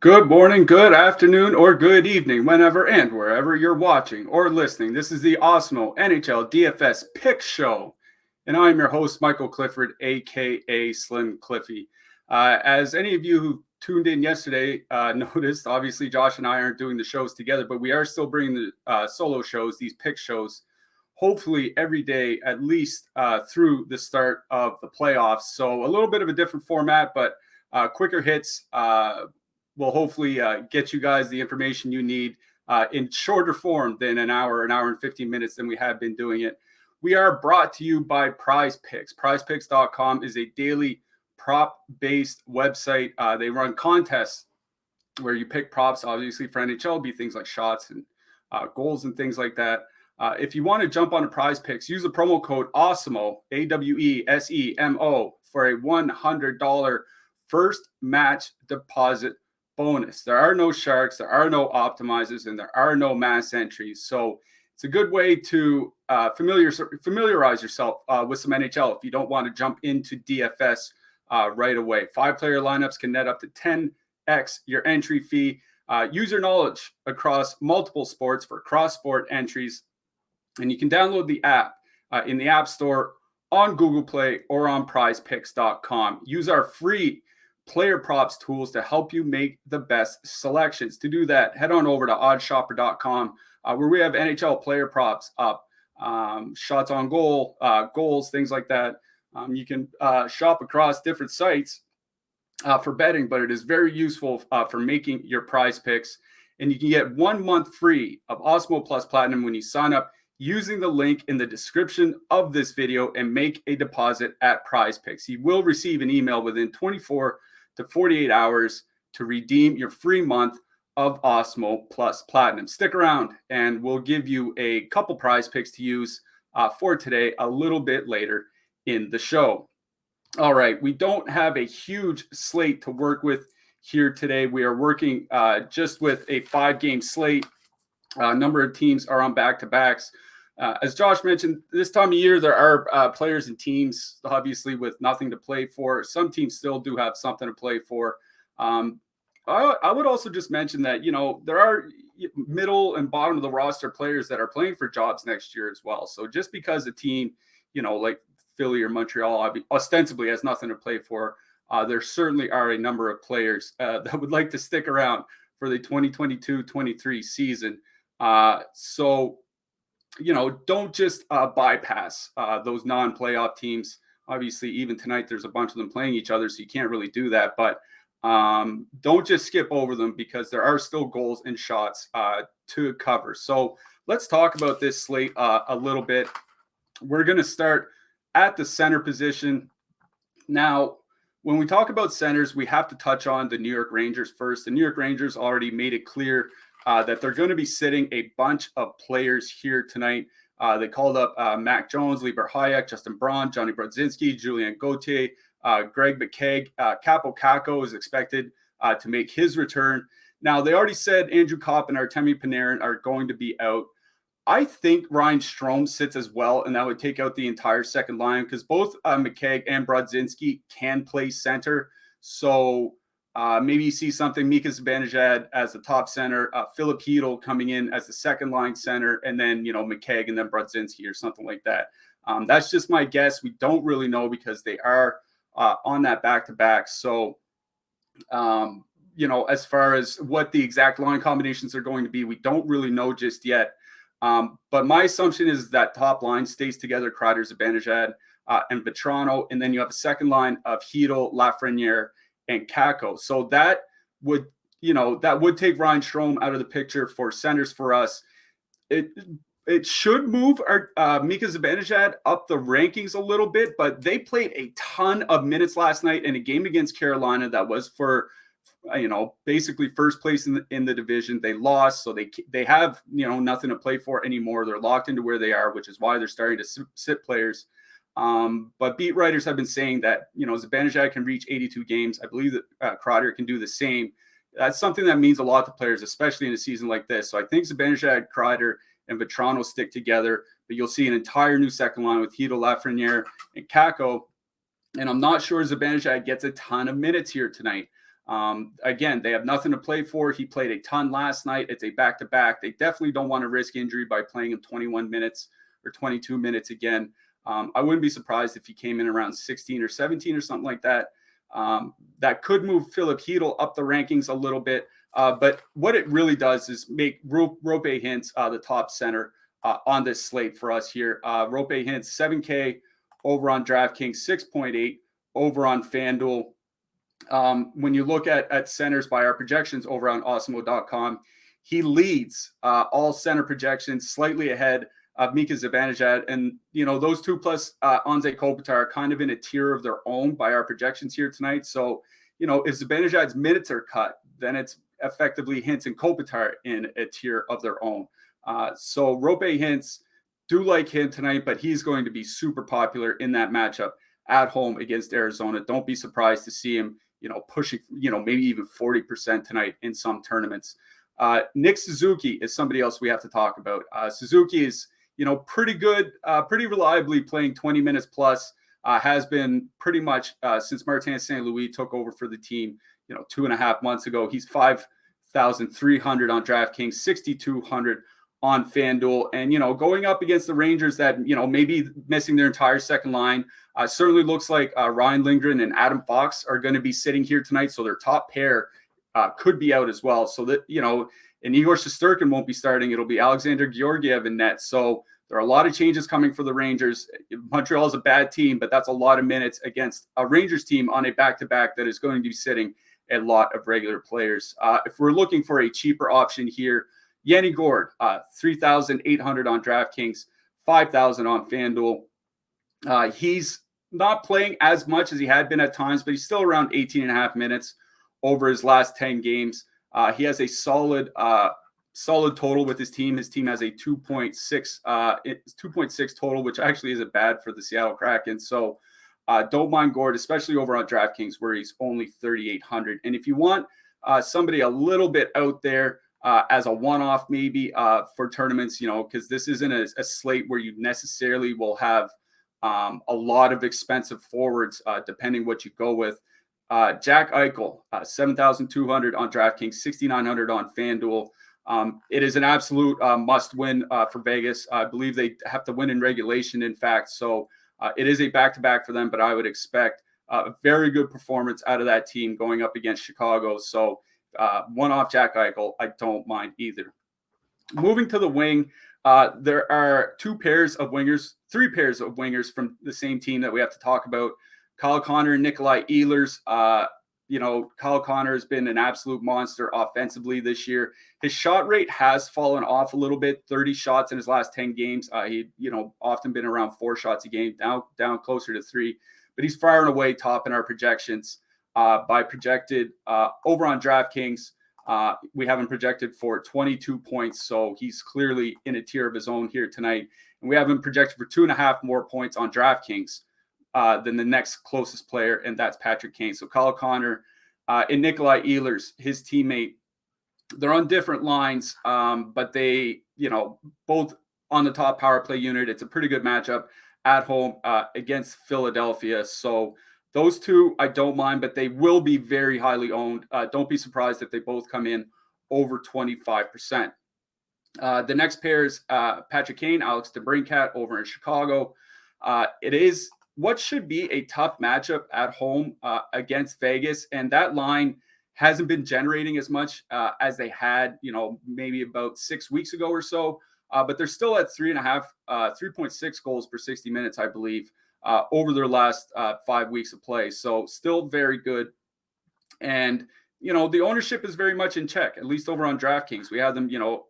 Good morning, good afternoon, or good evening, whenever and wherever you're watching or listening. This is the Awesemo NHL DFS Pick Show, and I'm your host, Michael Clifford, aka Slim Cliffy. As any of you who tuned in yesterday noticed, obviously Josh and I aren't doing the shows together, but we are still bringing the solo shows, these pick shows, hopefully every day, at least through the start of the playoffs. So a little bit of a different format, but quicker hits. Will hopefully get you guys the information you need in shorter form than an hour and 15 minutes than we have been doing it. We are brought to you by Prize Picks. PrizePicks.com is a daily prop-based website. They run contests where you pick props, obviously for NHL, be things like shots and goals and things like that. If you want to jump on a Prize Picks, use the promo code Awesemo, AWESEMO, for a $100 first match deposit bonus. There are no sharks, there are no optimizers, and there are no mass entries. So it's a good way to familiarize yourself with some NHL if you don't want to jump into DFS right away. 5-player lineups can net up to 10x your entry fee. Use your knowledge across multiple sports for cross-sport entries. And you can download the app in the App Store, on Google Play, or on prizepicks.com. Use our free player props tools to help you make the best selections. To do that, head on over to oddshopper.com where we have NHL player props up, shots on goal, goals, things like that. You can shop across different sites for betting, but it is very useful for making your prize picks. And you can get 1 month free of Awesemo Plus Platinum when you sign up using the link in the description of this video and make a deposit at Prize Picks. You will receive an email within 24 to 48 hours to redeem your free month of Awesemo Plus Platinum. Stick around and we'll give you a couple prize picks to use for today a little bit later in the show. All right, we don't have a huge slate to work with here today. We are working just with a 5-game slate. A number of teams are on back-to-backs. As Josh mentioned, this time of year, there are players and teams, obviously, with nothing to play for. Some teams still do have something to play for. I would also just mention that, there are middle and bottom of the roster players that are playing for jobs next year as well. So just because a team, like Philly or Montreal ostensibly has nothing to play for, there certainly are a number of players that would like to stick around for the 2022-23 season. So don't just bypass those non-playoff teams. Obviously, even tonight, there's a bunch of them playing each other, so you can't really do that. But don't just skip over them because there are still goals and shots to cover. So let's talk about this slate a little bit. We're going to start at the center position. Now, when we talk about centers, we have to touch on the New York Rangers first. The New York Rangers already made it clear that they're going to be sitting a bunch of players here tonight. They called up Mac Jones, Lieber Hayek, Justin Braun, Johnny Brodzinski, Julien Gauthier, Greg Mccabe. Capo Caco is expected to make his return. Now, they already said Andrew Kopp and Artemi Panarin are going to be out. I think Ryan Strome sits as well, and that would take out the entire second line because both McCabe and Brodzinski can play center. So maybe you see something, Mika Zibanejad as the top center, Philip Hedl coming in as the second line center, and then, McCabe and then Brodzinski or something like that. That's just my guess. We don't really know because they are on that back-to-back. So, as far as what the exact line combinations are going to be, we don't really know just yet. But my assumption is that top line stays together, Kreider, Zibanejad, and Vetrano, and then you have a second line of Hedl, Lafreniere, and Kako. So that would take Ryan Strome out of the picture for centers for us. It should move our Mika Zibanejad up the rankings a little bit, but they played a ton of minutes last night in a game against Carolina that was for basically first place in the division. They lost, so they have nothing to play for anymore. They're locked into where they are, which is why they're starting to sit players. But beat writers have been saying that Zibanejad can reach 82 games. I believe that Kreider can do the same. That's something that means a lot to players, especially in a season like this. So I think Zibanejad, Kreider, and Vetrano stick together, but you'll see an entire new second line with Hedl, Lafreniere, and Kako. And I'm not sure Zibanejad gets a ton of minutes here tonight. Again, they have nothing to play for. He played a ton last night. It's a back-to-back. They definitely don't want to risk injury by playing him 21 minutes or 22 minutes again. I wouldn't be surprised if he came in around 16 or 17 or something like that. That could move Philip Hedl up the rankings a little bit. But what it really does is make Roope Hintz the top center on this slate for us here. Roope Hintz, 7K over on DraftKings, 6.8 over on FanDuel. When you look at centers by our projections over on Awesemo.com, he leads all center projections, slightly ahead of Mika Zibanejad. And, those two plus Anze Kopitar are kind of in a tier of their own by our projections here tonight. So, if Zibanejad's minutes are cut, then it's effectively Hintz and Kopitar in a tier of their own. So Roope Hintz, do like him tonight, but he's going to be super popular in that matchup at home against Arizona. Don't be surprised to see him, pushing, maybe even 40% tonight in some tournaments. Nick Suzuki is somebody else we have to talk about. Suzuki is, pretty good, pretty reliably playing 20 minutes plus, has been pretty much since Martin St. Louis took over for the team, 2.5 months ago. He's 5,300 on DraftKings, 6,200 on FanDuel. And, going up against the Rangers that, maybe missing their entire second line, certainly looks like Ryan Lindgren and Adam Fox are going to be sitting here tonight. So their top pair could be out as well. So that, and Igor Shesterkin won't be starting. It'll be Alexander Georgiev in net. So there are a lot of changes coming for the Rangers. Montreal is a bad team, but that's a lot of minutes against a Rangers team on a back-to-back that is going to be sitting a lot of regular players. If we're looking for a cheaper option here, Yanni Gourde, 3,800 on DraftKings, 5,000 on FanDuel. He's not playing as much as he had been at times, but he's still around 18.5 minutes over his last 10 games. He has a solid total with his team. His team has a 2.6 total, which actually isn't bad for the Seattle Kraken. So don't mind Gourde, especially over on DraftKings where he's only 3,800. And if you want somebody a little bit out there as a one-off maybe for tournaments, because this isn't a slate where you necessarily will have a lot of expensive forwards depending what you go with. Jack Eichel, 7,200 on DraftKings, 6,900 on FanDuel. It is an absolute must-win for Vegas. I believe they have to win in regulation, in fact. So it is a back-to-back for them, but I would expect a very good performance out of that team going up against Chicago. So one-off Jack Eichel, I don't mind either. Moving to the wing, there are three pairs of wingers from the same team that we have to talk about. Kyle Connor and Nikolai Ehlers. Kyle Connor has been an absolute monster offensively this year. His shot rate has fallen off a little bit, 30 shots in his last 10 games. He, often been around 4 shots a game, now down closer to 3. But he's far and away top in our projections. By projected over on DraftKings, we have him projected for 22 points. So he's clearly in a tier of his own here tonight. And we have him projected for 2.5 more points on DraftKings than the next closest player, and that's Patrick Kane. So Kyle Connor and Nikolai Ehlers, his teammate, they're on different lines, but they, both on the top power play unit. It's a pretty good matchup at home against Philadelphia. So those two, I don't mind, but they will be very highly owned. Don't be surprised if they both come in over 25%. The next pair is Patrick Kane, Alex DeBrincat over in Chicago. It is what should be a tough matchup at home against Vegas. And that line hasn't been generating as much as they had, maybe about 6 weeks ago or so. But they're still at 3.6 goals per 60 minutes, I believe, over their last 5 weeks of play. So still very good. And, the ownership is very much in check, at least over on DraftKings. We have them,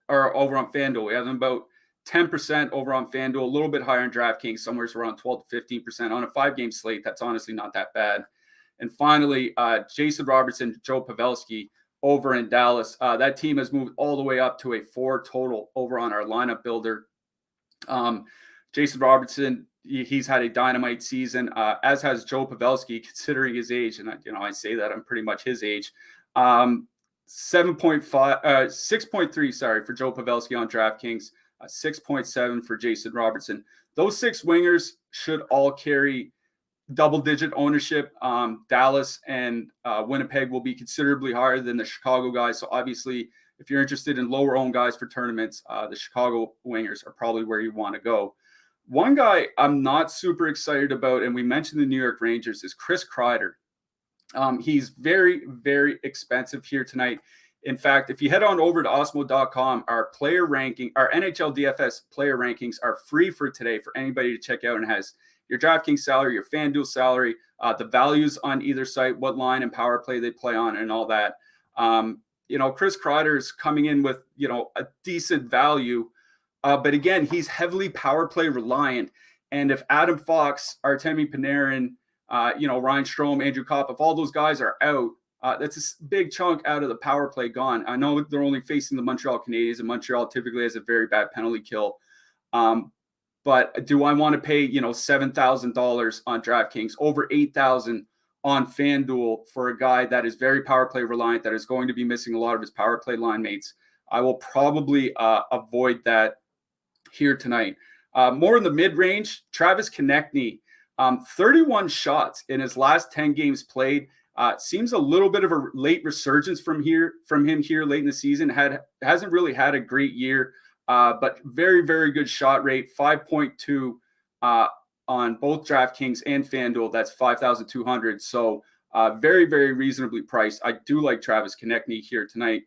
or over on FanDuel. We have them about 10% over on FanDuel, a little bit higher on DraftKings, somewhere around 12 to 15% on a 5-game slate. That's honestly not that bad. And finally, Jason Robertson, Joe Pavelski over in Dallas. That team has moved all the way up to a 4 total over on our lineup builder. Jason Robertson, he's had a dynamite season, as has Joe Pavelski, considering his age. And, I say that I'm pretty much his age. 6.3, for Joe Pavelski on DraftKings. 6.7 for Jason Robertson. Those 6 wingers should all carry double-digit ownership. Dallas and Winnipeg will be considerably higher than the Chicago guys. So obviously, if you're interested in lower-owned guys for tournaments, the Chicago Wingers are probably where you want to go. One guy I'm not super excited about, and we mentioned the New York Rangers, is Chris Kreider. He's very, very expensive here tonight. In fact, if you head on over to Awesemo.com, our NHL DFS player rankings are free for today for anybody to check out, and has your DraftKings salary, your FanDuel salary, the values on either site, what line and power play they play on, and all that. Chris Kreider is coming in with, a decent value. But again, he's heavily power play reliant. And if Adam Fox, Artemi Panarin, Ryan Strome, Andrew Kopp, if all those guys are out, that's a big chunk out of the power play gone. I know they're only facing the Montreal Canadiens, and Montreal typically has a very bad penalty kill. But do I want to pay, $7,000 on DraftKings, over $8,000 on FanDuel for a guy that is very power play reliant, that is going to be missing a lot of his power play line mates? I will probably avoid that here tonight. More in the mid-range, Travis Connectney, 31 shots in his last 10 games played. Seems a little bit of a late resurgence from him here late in the season. Hasn't really had a great year, but very, very good shot rate, 5.2 on both DraftKings and FanDuel. That's 5,200. So very, very reasonably priced. I do like Travis Connectny here tonight.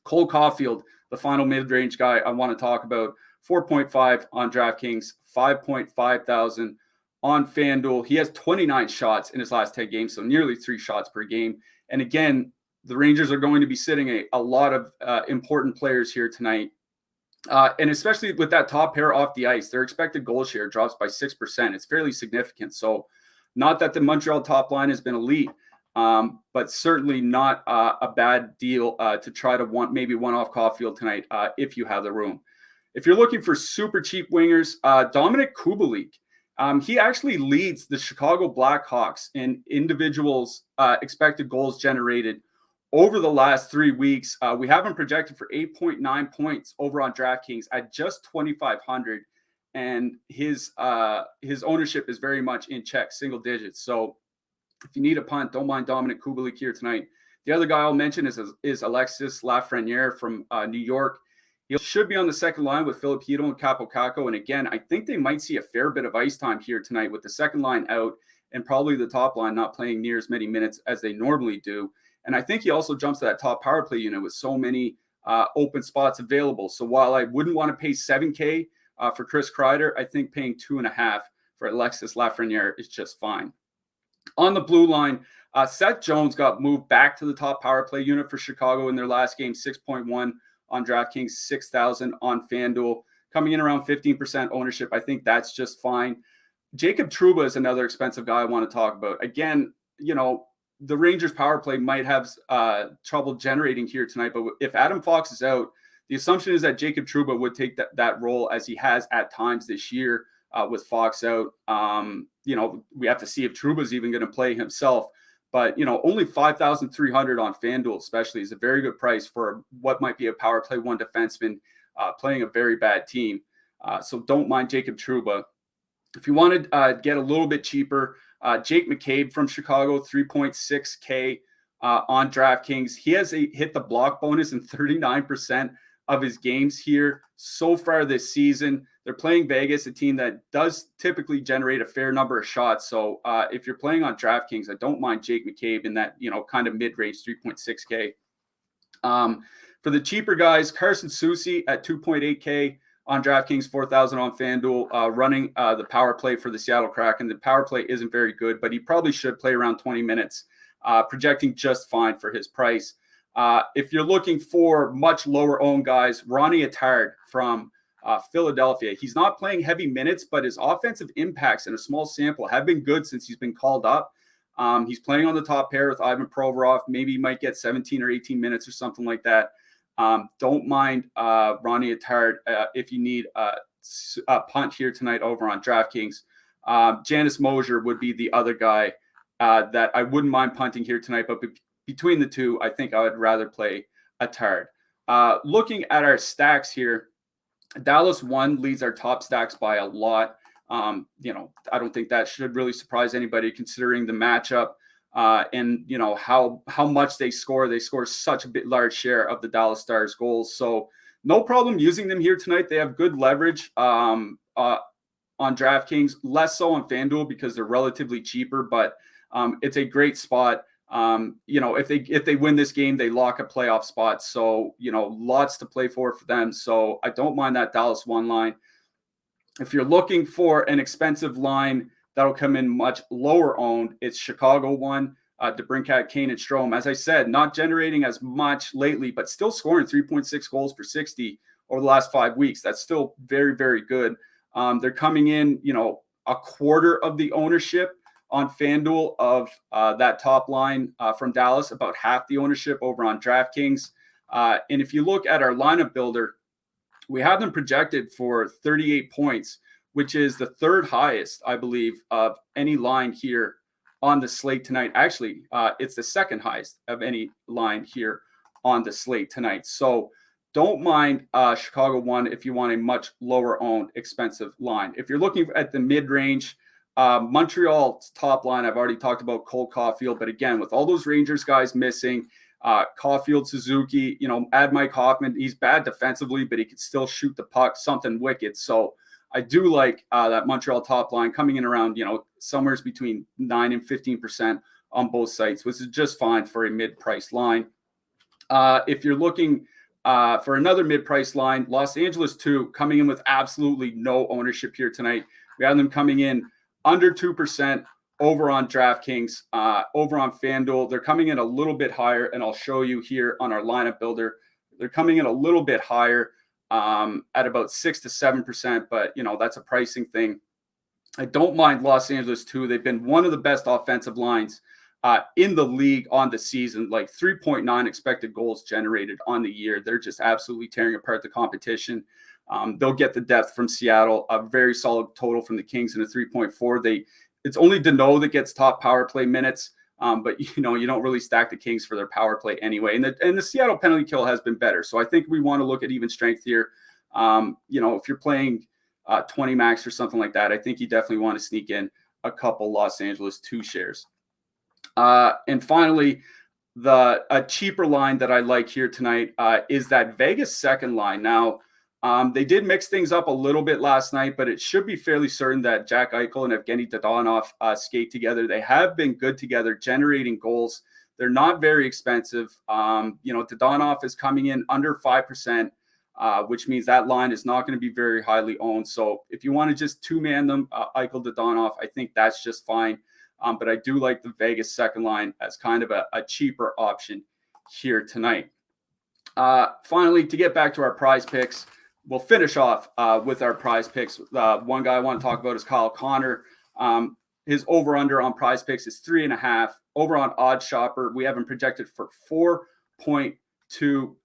Cole Caulfield, the final mid-range guy I want to talk about, 4.5 on DraftKings, 5.5 thousand on FanDuel. He has 29 shots in his last 10 games, so nearly 3 shots per game. And again, the Rangers are going to be sitting a lot of important players here tonight. And especially with that top pair off the ice, their expected goal share drops by 6%. It's fairly significant. So not that the Montreal top line has been elite, but certainly not a bad deal to try to maybe one off Caulfield tonight if you have the room. If you're looking for super cheap wingers, Dominic Kubalik, he actually leads the Chicago Blackhawks in individuals expected goals generated over the last 3 weeks. We have him projected for 8.9 points over on DraftKings at just 2,500, and his ownership is very much in check, single digits. So if you need a punt, don't mind Dominic Kubalik here tonight. The other guy I'll mention is Alexis Lafreniere from New York. He should be on the second line with Philip Hito and Capo Caco. And again, I think they might see a fair bit of ice time here tonight with the second line out and probably the top line not playing near as many minutes as they normally do. And I think he also jumps to that top power play unit with so many open spots available. So while I wouldn't want to pay $7,000 for Chris Kreider, I think paying $2.5 for Alexis Lafreniere is just fine. On the blue line, Seth Jones got moved back to the top power play unit for Chicago in their last game, 6.1 on DraftKings, 6,000 on FanDuel, coming in around 15% ownership. I think that's just fine. Jacob Trouba is another expensive guy I want to talk about. Again, the Rangers power play might have trouble generating here tonight, but if Adam Fox is out, the assumption is that Jacob Trouba would take that role as he has at times this year with Fox out. We have to see if Trouba's even going to play himself. But, only 5,300 on FanDuel especially is a very good price for what might be a power play one defenseman playing a very bad team. So don't mind Jacob Trouba. If you want to get a little bit cheaper, Jake McCabe from Chicago, 3.6K on DraftKings. He has hit the block bonus in 39% of his games here so far this season. They're playing Vegas, a team that does typically generate a fair number of shots. So if you're playing on DraftKings, I don't mind Jake McCabe in that, kind of mid-range 3.6K. For the cheaper guys, Carson Soucy at 2.8K on DraftKings, 4,000 on FanDuel, running the power play for the Seattle Kraken. The power play isn't very good, but he probably should play around 20 minutes, projecting just fine for his price. If you're looking for much lower owned guys, Ronnie Attard from Philadelphia. He's not playing heavy minutes, but his offensive impacts in a small sample have been good since he's been called up. He's playing on the top pair with Ivan Provorov. Maybe he might get 17 or 18 minutes or something like that. Don't mind Ronnie Attard if you need a punt here tonight over on DraftKings. Janice Mosier would be the other guy that I wouldn't mind punting here tonight, but between the two, I think I would rather play Attard. Looking at our stacks here, Dallas 1 leads our top stacks by a lot. I don't think that should really surprise anybody considering the matchup and how much they score. They score such a large share of the Dallas Stars goals. So no problem using them here tonight. They have good leverage on DraftKings, less so on FanDuel because they're relatively cheaper, but it's a great spot. If they win this game, they lock a playoff spot. So, lots to play for them. So I don't mind that Dallas 1 line. If you're looking for an expensive line that'll come in much lower owned, it's Chicago 1, DeBrincat, Kane, and Strome. As I said, not generating as much lately, but still scoring 3.6 goals per 60 over the last 5 weeks. That's still very, very good. They're coming in, a quarter of the ownership on FanDuel of that top line from Dallas, about half the ownership over on DraftKings. And if you look at our lineup builder, we have them projected for 38 points, which is the 3rd highest, I believe, of any line here on the slate tonight. Actually, it's the 2nd highest of any line here on the slate tonight. So don't mind Chicago 1 if you want a much lower owned expensive line. If you're looking at the mid-range, Montreal's top line, I've already talked about Cole Caulfield, but again, with all those Rangers guys missing, Caulfield, Suzuki, add Mike Hoffman. He's bad defensively, but he can still shoot the puck, something wicked. So I do like that Montreal top line coming in around, somewhere between 9 and 15% on both sites, which is just fine for a mid-price line. If you're looking for another mid-price line, Los Angeles 2 coming in with absolutely no ownership here tonight. We have them coming in under 2% over on DraftKings, over on FanDuel. They're coming in a little bit higher, and I'll show you here on our lineup builder. They're coming in a little bit higher at about 6 to 7%, but, that's a pricing thing. I don't mind Los Angeles 2. They've been one of the best offensive lines in the league on the season, like 3.9 expected goals generated on the year. They're just absolutely tearing apart the competition. They'll get the depth from Seattle, a very solid total from the Kings in a 3.4. It's only Deneau that gets top power play minutes, but you don't really stack the Kings for their power play anyway. And the Seattle penalty kill has been better. So I think we want to look at even strength here. If you're playing 20 max or something like that, I think you definitely want to sneak in a couple Los Angeles 2 shares. And finally, a cheaper line that I like here tonight is that Vegas 2nd line. Now, they did mix things up a little bit last night, but it should be fairly certain that Jack Eichel and Evgeny Dadonov skate together. They have been good together, generating goals. They're not very expensive. Dadonov is coming in under 5%, which means that line is not going to be very highly owned. So if you want to just 2-man them, Eichel, Dadonov, I think that's just fine. But I do like the Vegas 2nd line as kind of a cheaper option here tonight. Finally, to get back to our prize picks, we'll finish off with our prize picks. One guy I want to talk about is Kyle Connor. His over-under on prize picks is 3.5. Over on Odd Shopper, we have him projected for 4.2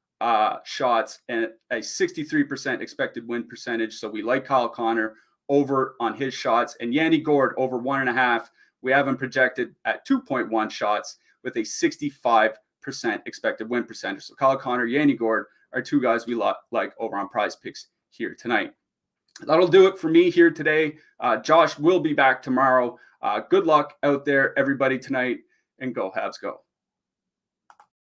shots and a 63% expected win percentage. So we like Kyle Connor over on his shots. And Yanni Gourde over 1.5. We have him projected at 2.1 shots with a 65% expected win percentage. So Kyle Connor, Yanni Gourde are 2 guys we like over on prize picks here tonight. That'll do it for me here today. Josh will be back tomorrow. Good luck out there, everybody, tonight, and go Habs go.